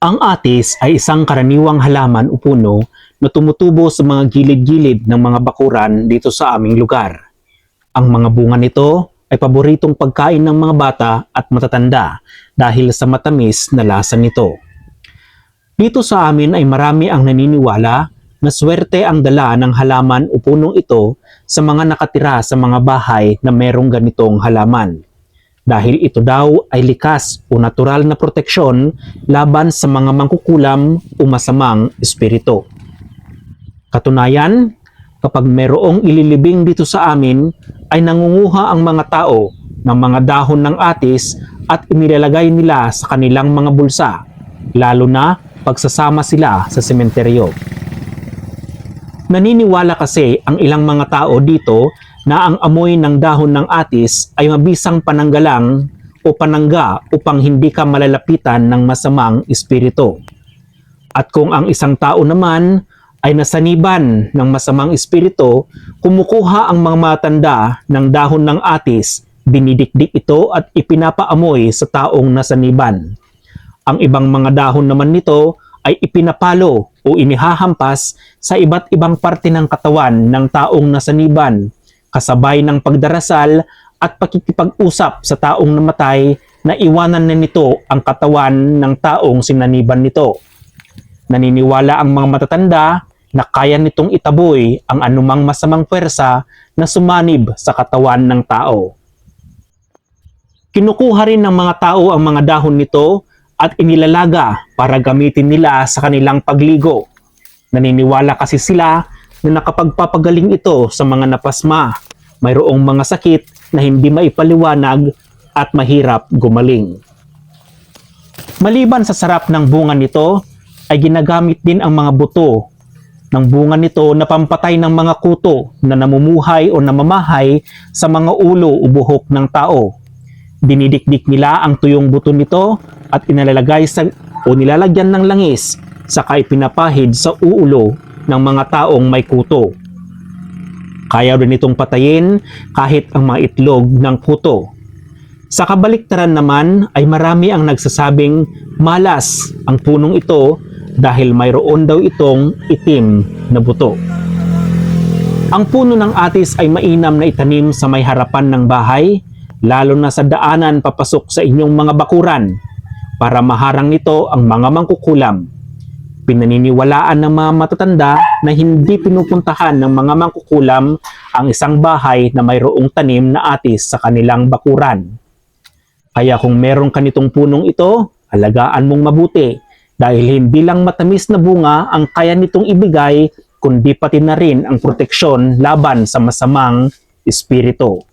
Ang atis ay isang karaniwang halaman o puno na tumutubo sa mga gilid-gilid ng mga bakuran dito sa aming lugar. Ang mga bunga nito ay paboritong pagkain ng mga bata at matatanda dahil sa matamis na lasa nito. Dito sa amin ay marami ang naniniwala na swerte ang dala ng halaman o punong ito sa mga nakatira sa mga bahay na merong ganitong halaman. Dahil ito daw ay likas o natural na proteksyon laban sa mga mangkukulam o masamang espiritu. Katunayan, kapag merong ililibing dito sa amin, ay nangunguha ang mga tao ng mga dahon ng atis at inilalagay nila sa kanilang mga bulsa, lalo na pagsasama sila sa sementeryo. Naniniwala kasi ang ilang mga tao dito na ang amoy ng dahon ng atis ay mabisang pananggalang o panangga upang hindi ka malalapitan ng masamang espiritu. At kung ang isang tao naman ay nasaniban ng masamang espiritu, kumukuha ang mga matanda ng dahon ng atis, dinidikdik ito at ipinapaamoy sa taong nasaniban. Ang ibang mga dahon naman nito ay ipinapalo o inihahampas sa iba't ibang parte ng katawan ng taong nasaniban, kasabay ng pagdarasal at pakikipag-usap sa taong namatay na iwanan na nito ang katawan ng taong sinaniban nito. Naniniwala ang mga matatanda na kaya nitong itaboy ang anumang masamang pwersa na sumanib sa katawan ng tao. Kinukuha rin ng mga tao ang mga dahon nito at inilalaga para gamitin nila sa kanilang pagligo. Naniniwala kasi sila na nakapagpapagaling ito sa mga napasma, mayroong mga sakit na hindi maipaliwanag at mahirap gumaling. Maliban sa sarap ng bunga nito, ay ginagamit din ang mga buto ng bunga nito na pampatay ng mga kuto na namumuhay o namamahay sa mga ulo o buhok ng tao. Dinidikdik nila ang tuyong buto nito at inalalagay o nilalagyan ng langis saka ipinapahid sa uulo ng mga taong may kuto. Kaya rin itong patayin kahit ang mga itlog ng kuto. Sa kabaliktaran naman ay marami ang nagsasabing malas ang punong ito dahil mayroon daw itong itim na buto. Ang puno ng atis ay mainam na itanim sa may harapan ng bahay, lalo na sa daanan papasok sa inyong mga bakuran, para maharang nito ang mga mangkukulam. Pinaniniwalaan ng mga matatanda na hindi pinupuntahan ng mga mangkukulam ang isang bahay na mayroong tanim na atis sa kanilang bakuran. Kaya kung meron ka nitong punong ito, alagaan mong mabuti dahil hindi lang matamis na bunga ang kaya nitong ibigay, kundi pati na rin ang proteksyon laban sa masamang espiritu.